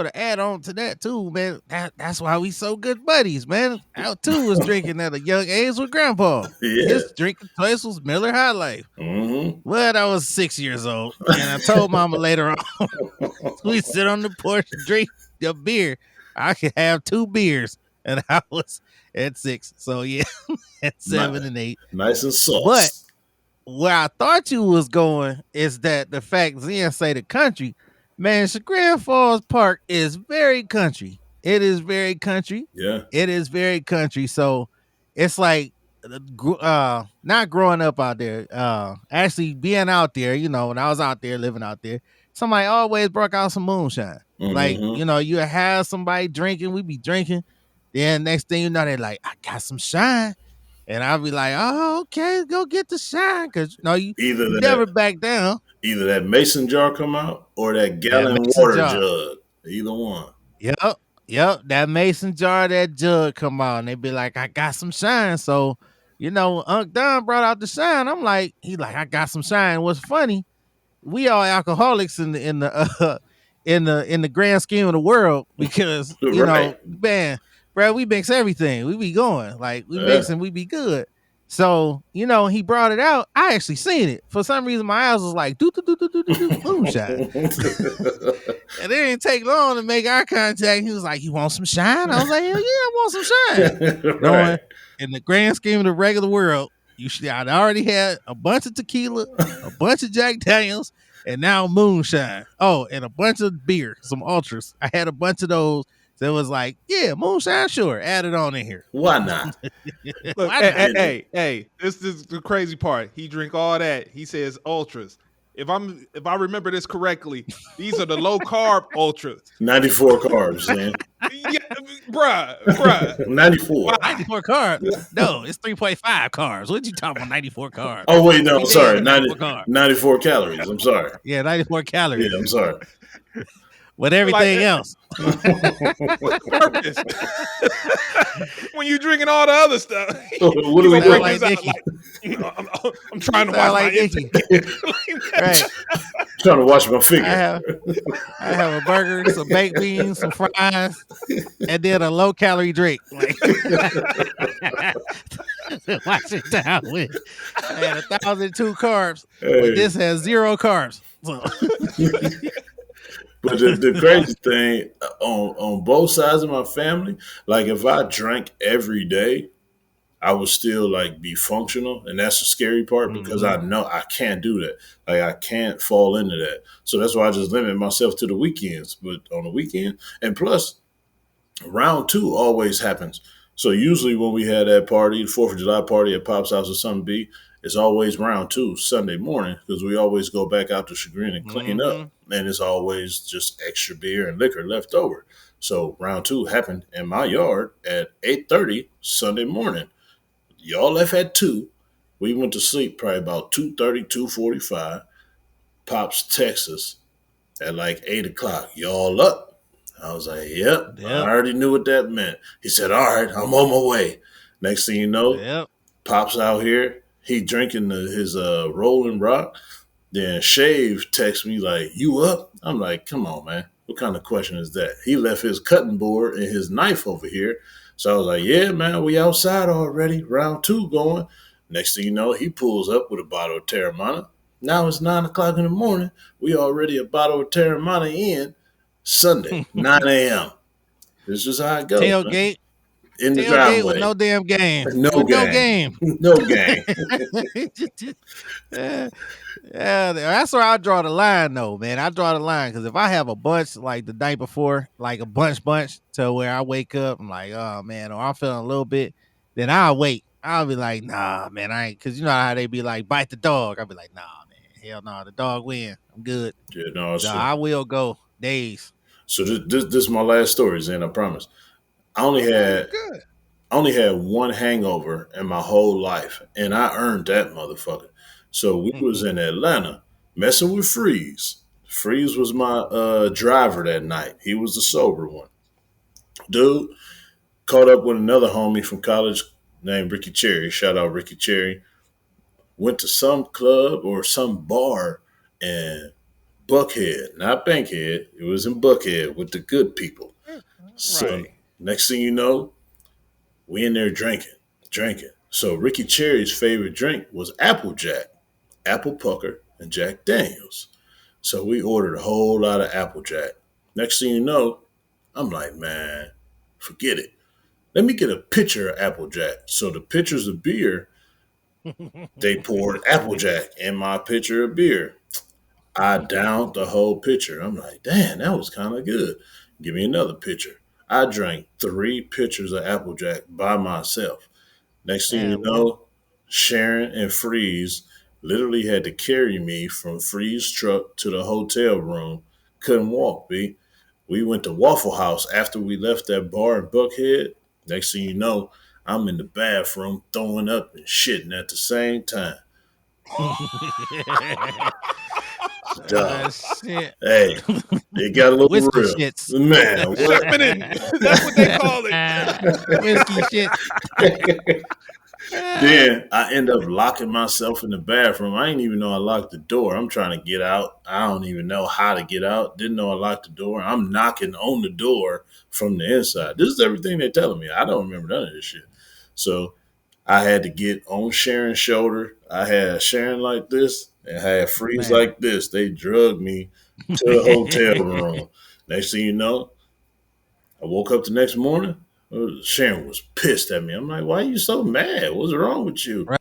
to add on to that too, man, that's why we so good buddies, man. Al too was drinking at a young age with Grandpa. Yeah. His drinking choice was Miller High Life. Mm-hmm. Well, I was 6 years old, and I told Mama later on, we sit on the porch and drink your beer. I could have 2 beers, and I was at 6. So yeah, at 7 and 8. Nice and soft. But where I thought you was going is that the fact Zen say the country, man, Chagrin Falls Park is very country. It is very country. Yeah. It is very country. So it's like not growing up out there, actually being out there, you know, when I was out there living out there, somebody always brought out some moonshine. Mm-hmm. Like, you know, you have somebody drinking, we be drinking. Then next thing you know, they're like, I got some shine. And I'll be like, oh, okay, go get the shine. Because, you know, you never back down. Either that mason jar come out or that gallon water jug. Either one. Yep. That mason jar, that jug come out. And they be like, I got some shine. So, you know, Unc Don brought out the shine. I'm like, I got some shine. What's funny, we all alcoholics in the grand scheme of the world because, you know, man, bro, we mix everything. We be going. Like, we mix and we be good. So, you know, he brought it out. I actually seen it. For some reason, my eyes was like, moonshine. And it didn't take long to make eye contact. He was like, you want some shine? I was like, hell yeah, I want some shine. Knowing in the grand scheme of the regular world, I'd already had a bunch of tequila, a bunch of Jack Daniels, and now moonshine. Oh, and a bunch of beer, some ultras. I had a bunch of those. So it was like, yeah, moonshine, sure, add it on in here. Why not? Look, hey, this is the crazy part. He drink all that. He says ultras. If I remember this correctly, these are the low carb ultras. 94 carbs, man. Yeah, bruh. 94. 94 carbs? No, it's 3.5 carbs. What you talking about? 94 carbs? Oh wait, no, I'm sorry. 94 calories. I'm sorry. Yeah, 94 calories. Yeah, I'm sorry. With everything else. Purpose. When you drinking all the other stuff. What do we do? Like I'm trying to watch my intake. Right. Trying to watch my figure. I have a burger, some baked beans, some fries, and then a low calorie drink. Like, watch it down with. I had 1,002 carbs, but this has 0 carbs. So. But the crazy thing on both sides of my family, like if I drank every day, I would still like be functional, and that's the scary part because I know I can't do that. Like I can't fall into that. So that's why I just limit myself to the weekends. But on the weekend, and plus round two always happens. So usually when we had that party, the 4th of July party at Pop's house or something be, it's always round two Sunday morning because we always go back out to Chagrin and clean up. And it's always just extra beer and liquor left over. So round two happened in my yard at 8:30 Sunday morning. Y'all left at 2. We went to sleep probably about 2:30, 2:45. Pops texts us at like 8 o'clock. Y'all up? I was like, yep. I already knew what that meant. He said, all right, I'm on my way. Next thing you know, Pops out here. He drinking his Rolling Rock. Then Shave texts me like, you up? I'm like, come on, man. What kind of question is that? He left his cutting board and his knife over here. So I was like, yeah, man, we outside already. Round two going. Next thing you know, he pulls up with a bottle of Terramana. Now it's 9 o'clock in the morning. We already a bottle of Terramana in. Sunday, 9 a.m. This is just how it goes. Tailgate. In the driveway. With no damn game. No game. No game. Yeah, that's where I draw the line, though, man. I draw the line because if I have a bunch like the night before, like a bunch to where I wake up, I'm like, oh, man, or I'm feeling a little bit, then I'll wait. I'll be like, nah, man, I ain't, because you know how they be like, bite the dog. I'll be like, nah, man, hell no, the dog win. I'm good. Yeah, no, I will go days. So this is my last story, Zen, I promise. I only had one hangover in my whole life, and I earned that motherfucker. So we was in Atlanta messing with Freeze. Freeze was my driver that night. He was the sober one. Dude caught up with another homie from college named Ricky Cherry. Shout out Ricky Cherry. Went to some club or some bar in Buckhead, not Bankhead. It was in Buckhead with the good people. So next thing you know, we in there drinking. So Ricky Cherry's favorite drink was Applejack, Apple Pucker, and Jack Daniels. So we ordered a whole lot of Applejack. Next thing you know, I'm like, man, forget it. Let me get a pitcher of Applejack. So the pitchers of beer, they poured Applejack in my pitcher of beer. I downed the whole pitcher. I'm like, damn, that was kind of good. Give me another pitcher. I drank 3 pitchers of Applejack by myself. Next thing you know, Sharon and Freeze literally had to carry me from Freeze's truck to the hotel room. Couldn't walk, B. We went to Waffle House after we left that bar in Buckhead. Next thing you know, I'm in the bathroom throwing up and shitting at the same time. Hey, it got a little whiskey real. Shits. Man, that's what they call it. Whiskey shit. Then I end up locking myself in the bathroom. I didn't even know I locked the door. I'm trying to get out. I don't even know how to get out. Didn't know I locked the door. I'm knocking on the door from the inside. This is everything they're telling me. I don't remember none of this shit. So I had to get on Sharon's shoulder. I had Sharon like this and I had Freeze like this. They drugged me to the hotel room. Next thing you know, I woke up the next morning. Sharon was pissed at me. I'm like, why are you so mad? What's wrong with you? Right.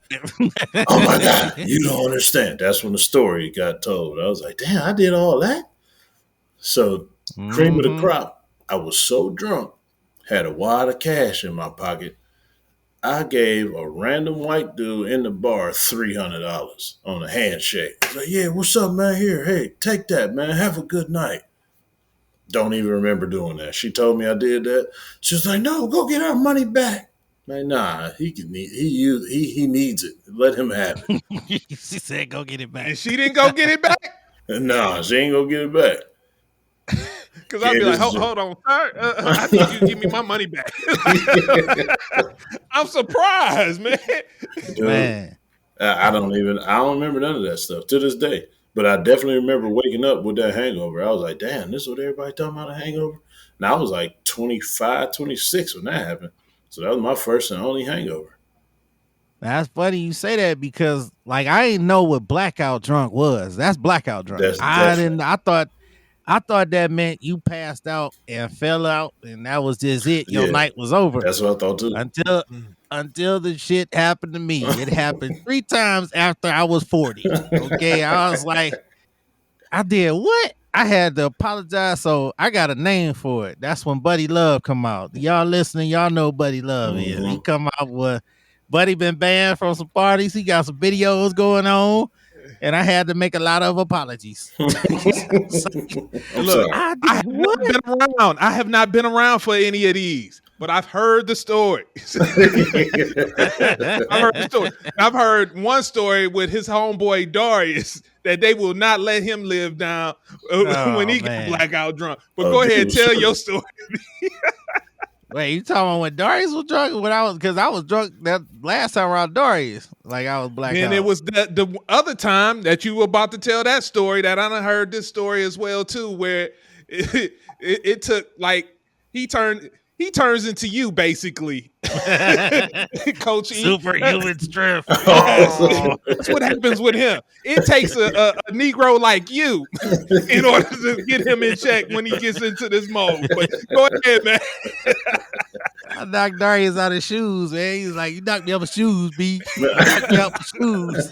Oh my God, you don't understand. That's when the story got told. I was like, damn, I did all that? So, cream of the crop, I was so drunk, had a wad of cash in my pocket. I gave a random white dude in the bar $300 on a handshake. I was like, yeah, what's up, man? Here, hey, take that, man. Have a good night. Don't even remember doing that. She told me I did that. She was like, no, go get our money back. Like, nah, he needs it. Let him have it. She said, go get it back. And she didn't go get it back? Nah, she ain't gonna get it back. Because I'd be like, hold on, sir. I need you to give me my money back. I'm surprised, man. Dude, man. I don't remember none of that stuff to this day. But I definitely remember waking up with that hangover. I was like, damn, this is what everybody talking about, a hangover? Now, I was like 25, 26 when that happened. So that was my first and only hangover. That's funny you say that because, like, I didn't know what blackout drunk was. That's blackout drunk. I thought that meant you passed out and fell out, and that was just it. Your night was over. That's what I thought too. until the shit happened to me. It happened 3 times after I was 40. Okay, I was like, I did what? I had to apologize, so I got a name for it. That's when Buddy Love come out. Y'all listening, y'all know Buddy Love is. He come out with Buddy been banned from some parties. He got some videos going on, and I had to make a lot of apologies. I'm Look, sorry. I have not been around for any of these, but I've heard the story. I've heard one story with his homeboy Darius that they will not let him live down when he get blackout drunk. But go ahead, tell your story. Wait, you talking about when Darius was drunk? Because I was drunk that last time around Darius. Like I was blackout. And it was the other time that you were about to tell that story that I done heard this story as well too, where it took like he turns into you basically. Coach E. Superhuman strength. That's what happens with him. It takes a Negro like you in order to get him in check when he gets into this mode. But go ahead, man. I knocked Darius out of his shoes, man. He's like, you knocked me out my shoes, B. You knocked me out my shoes.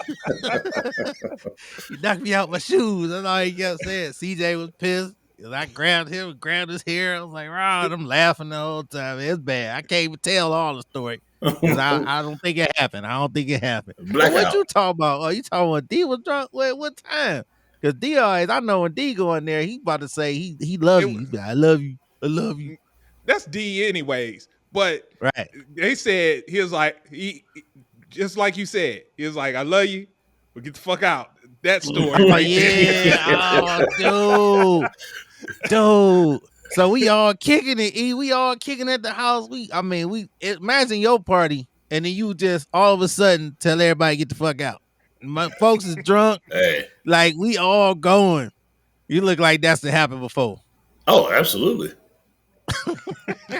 You knocked me out my shoes. That's all he kept saying. CJ was pissed. I grabbed him and grabbed his hair. I was like, Rod, I'm laughing the whole time. It's bad. I can't even tell all the story. Because I don't think it happened. What you talking about? Oh, you talking about D was drunk? Wait, what time? Because D always, I know when D go in there, he about to say he love you. Like, I love you. I love you. That's D anyways. But right. They said, he was like, he just like you said, he was like, I love you, but get the fuck out. That story. Oh, yeah. Oh, dude. So we all kicking it, E. We all kicking at the house. Imagine your party, and then you just all of a sudden tell everybody get the fuck out. My folks is drunk. Hey. Like we all going. You look like that's to happen before. Oh, absolutely.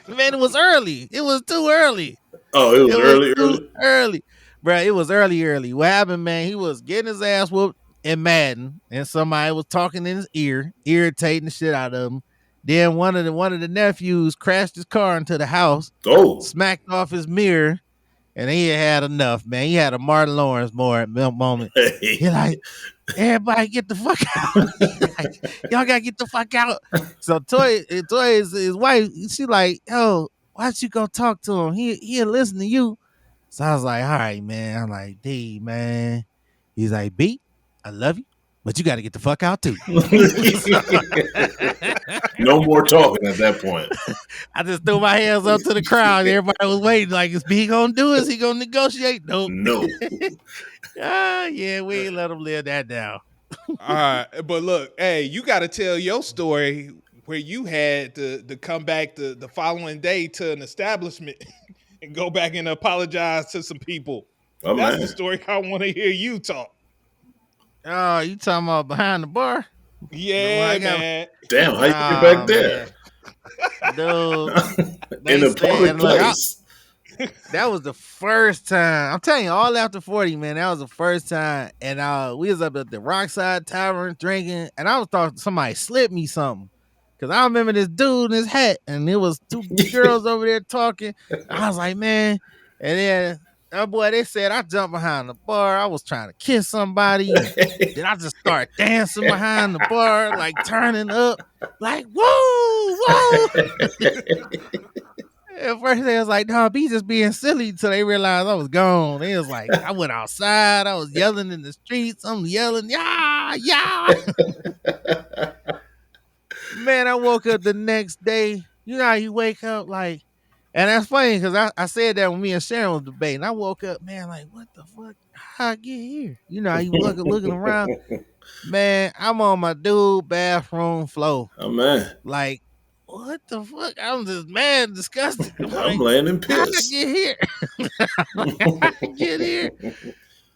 Man, it was early. It was too early. Oh, it was early. Bro, it was early. What happened, man? He was getting his ass whooped in Madden, and somebody was talking in his ear, irritating the shit out of him. Then one of the nephews crashed his car into the house, smacked off his mirror, and he had enough, man. He had a Martin Lawrence moment. He like, everybody get the fuck out. Like, y'all gotta get the fuck out. So Toy is his wife. She like, yo, why don't you go talk to him? He'll listen to you. So I was like, all right, man. I'm like, D, man. He's like, B, I love you, but you got to get the fuck out too. No more talking at that point. I just threw my hands up to the crowd. Everybody was waiting. Like, is B gonna do it? Is he gonna negotiate? Nope. No. Yeah, we ain't let him live that down. All right, but look, hey, you got to tell your story where you had to come back the following day to an establishment and go back and apologize to some people. Oh, that's man. the story I want to hear you talk. Oh, you talking about behind the bar? Yeah, man. Damn, how you get back there? Dude, in a public place. That was the first time. I'm telling you, all after 40, man, that was the first time. And we was up at the Rockside Tavern drinking, and I was talking, somebody slipped me something. Because I remember this dude in his hat, and there was 2 girls over there talking. I was like, man. And then, oh boy, they said I jumped behind the bar. I was trying to kiss somebody. Then I just started dancing behind the bar, like turning up. Like, whoa. At first, they was like, no, B just being silly until they realized I was gone. They was like, I went outside. I was yelling in the streets. I'm yelling, yeah. Man, I woke up the next day. You know how you wake up like, and that's funny because I said that when me and Sharon was debating. I woke up, man, like, what the fuck? How'd I get here? You know how you looking around. Man, I'm on my dude bathroom floor. Oh, man. Like, what the fuck? I'm just mad, disgusted. I'm laying in piss. How'd I get here? How'd I get here?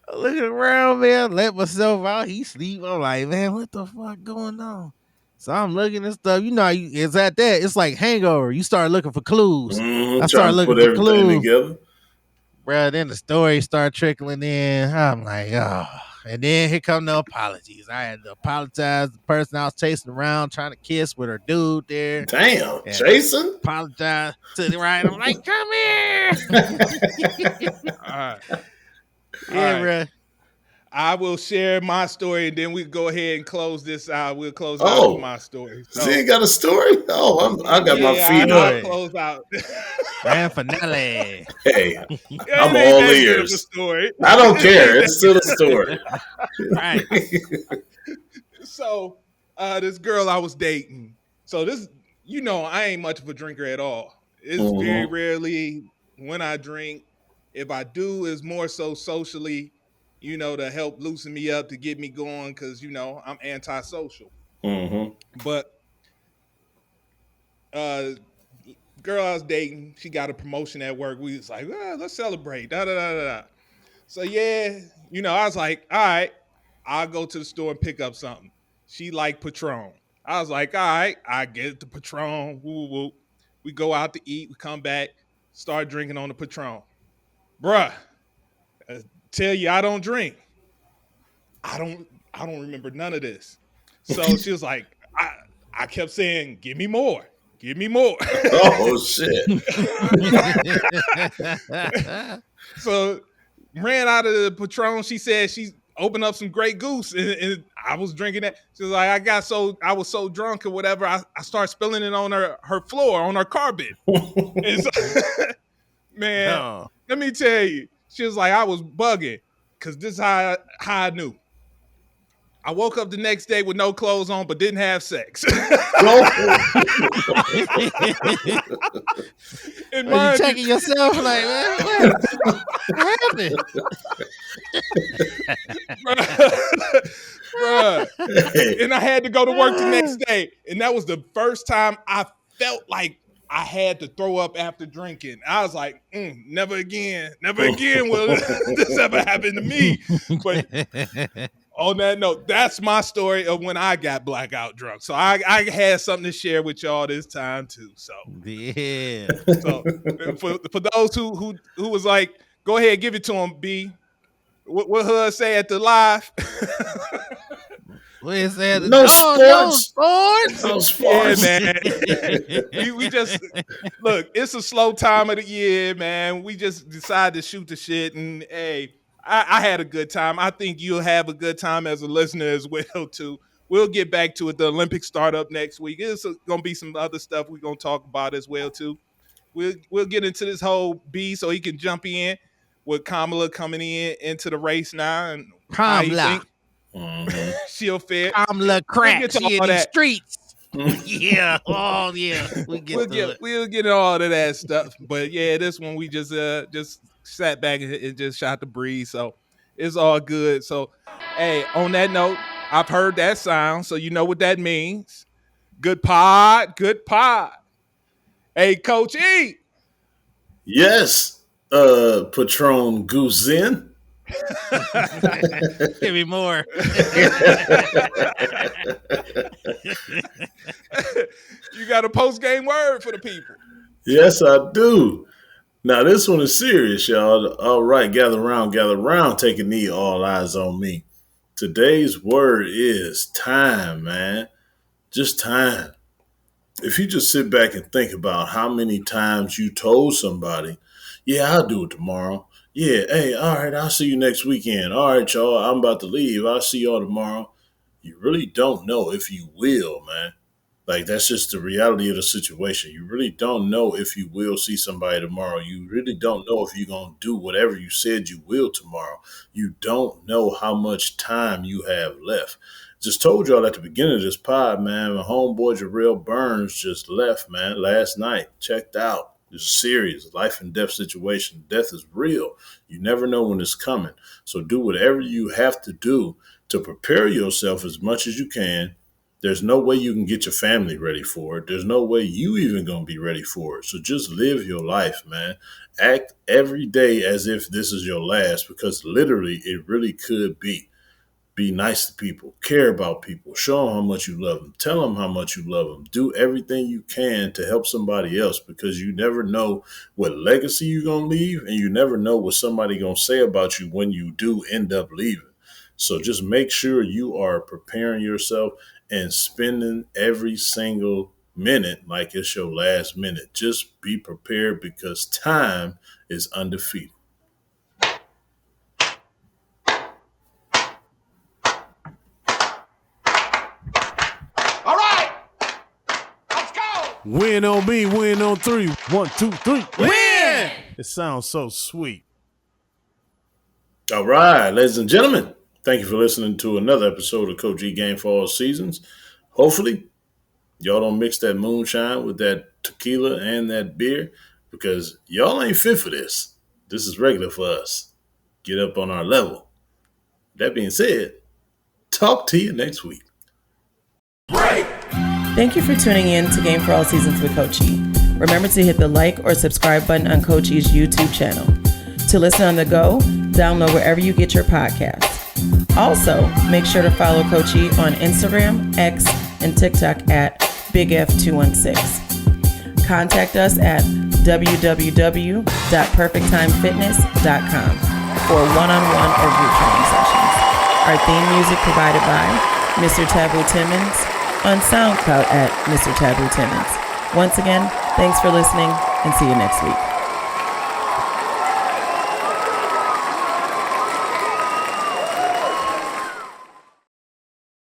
I'm looking around, man, let myself out. He sleep. I'm like, man, what the fuck going on? So I'm looking at stuff. You know, it's at that. It's like Hangover. You start looking for clues. I started looking for clues. Together. Bro, then the story started trickling in. I'm like, oh, and then here come the apologies. I had to apologize to the person I was chasing around trying to kiss with her dude there. Damn, And Jason. apologize to the right. I'm like, come here. All right. Yeah, All right. bro. I will share my story, and then we go ahead and close this out. We'll close out with my story. So, See, you got a story? Oh, I got my feet I'll up. close out. Grand finale. Hey, Yeah, I'm it ain't all that good of a ears. story. I don't care. It's still a story. Right. So, this girl I was dating. So this, I ain't much of a drinker at all. It's very rarely when I drink. If I do, it's more so socially, to help loosen me up, to get me going, because I'm antisocial. But girl I was dating, she got a promotion at work. We was like, let's celebrate. Da da da da da. So yeah, I was like, all right, I'll go to the store and pick up something. She liked Patron. I was like, all right, I get the Patron. Woo woo. We go out to eat. We come back, start drinking on the Patron. Bruh, tell you I don't drink. I don't remember none of this. So she was like, I kept saying, give me more. Give me more. Oh shit. So ran out of the Patron. She said she opened up some Grey Goose, and I was drinking that. She was like, I was so drunk or whatever. I started spilling it on her floor, on her carpet. And so, man, let me tell you, she was like, I was bugging, because this is how I knew. I woke up the next day with no clothes on, but didn't have sex. And are you checking yourself like, man, what happened? Bruh. And I had to go to work the next day. And that was the first time I felt like I had to throw up after drinking. I was like, never again. Never again will this ever happen to me. But on that note, that's my story of when I got blackout drunk. So I had something to share with y'all this time too. So yeah. So for those who was like, go ahead, give it to him, B. What Hud say at the live? We said no sports. No sports. Yeah, man. we just look. It's a slow time of the year, man. We just decided to shoot the shit, and hey, I had a good time. I think you'll have a good time as a listener as well too. We'll get back to it. The Olympics start up next week. It's gonna be some other stuff we're gonna talk about as well too. We'll get into this whole B so he can jump in with Kamala coming into the race now, and how you think she'll fare. Kamala crack. She in the streets. Yeah. Oh yeah. We'll get all of that stuff. But yeah, this one we just sat back and just shot the breeze. So it's all good. So hey, on that note, I've heard that sound, so you know what that means. Good pod. Hey, Coach E. Yes. Patron Guzin. Give me more. You got a post-game word for the people. Yes, I do. Now, this one is serious, y'all. All right, gather around, take a knee, all eyes on me. Today's word is time, man. Just time. If you just sit back and think about how many times you told somebody, yeah, I'll do it tomorrow. Yeah, hey, all right, I'll see you next weekend. All right, y'all, I'm about to leave. I'll see y'all tomorrow. You really don't know if you will, man. Like, that's just the reality of the situation. You really don't know if you will see somebody tomorrow. You really don't know if you're going to do whatever you said you will tomorrow. You don't know how much time you have left. Just told y'all at the beginning of this pod, man, my homeboy Jarrell Burns just left, man, last night. Checked out. It's serious. Life and death situation. Death is real. You never know when it's coming. So do whatever you have to do to prepare yourself as much as you can. There's no way you can get your family ready for it. There's no way you even going to be ready for it. So just live your life, man. Act every day as if this is your last, because literally it really could be. Be nice to people. Care about people. Show them how much you love them. Tell them how much you love them. Do everything you can to help somebody else, because you never know what legacy you're going to leave, and you never know what somebody going to say about you when you do end up leaving. So just make sure you are preparing yourself and spending every single minute like it's your last minute. Just be prepared because time is undefeated. All right, let's go. Win on me, win on three. 1, 2, 3. Win! It sounds so sweet. All right, ladies and gentlemen, thank you for listening to another episode of Coach E Game for All Seasons. Hopefully, y'all don't mix that moonshine with that tequila and that beer because y'all ain't fit for this. This is regular for us. Get up on our level. That being said, talk to you next week. Thank you for tuning in to Game for All Seasons with Coach E. Remember to hit the like or subscribe button on Coach E's YouTube channel. To listen on the go, download wherever you get your podcasts. Also, make sure to follow Coach E on Instagram, X, and TikTok at BigF216. Contact us at www.perfecttimefitness.com for one-on-one or group training sessions. Our theme music provided by Mr. Taboo Timmons on SoundCloud at Mr. Taboo Timmons. Once again, thanks for listening and see you next week.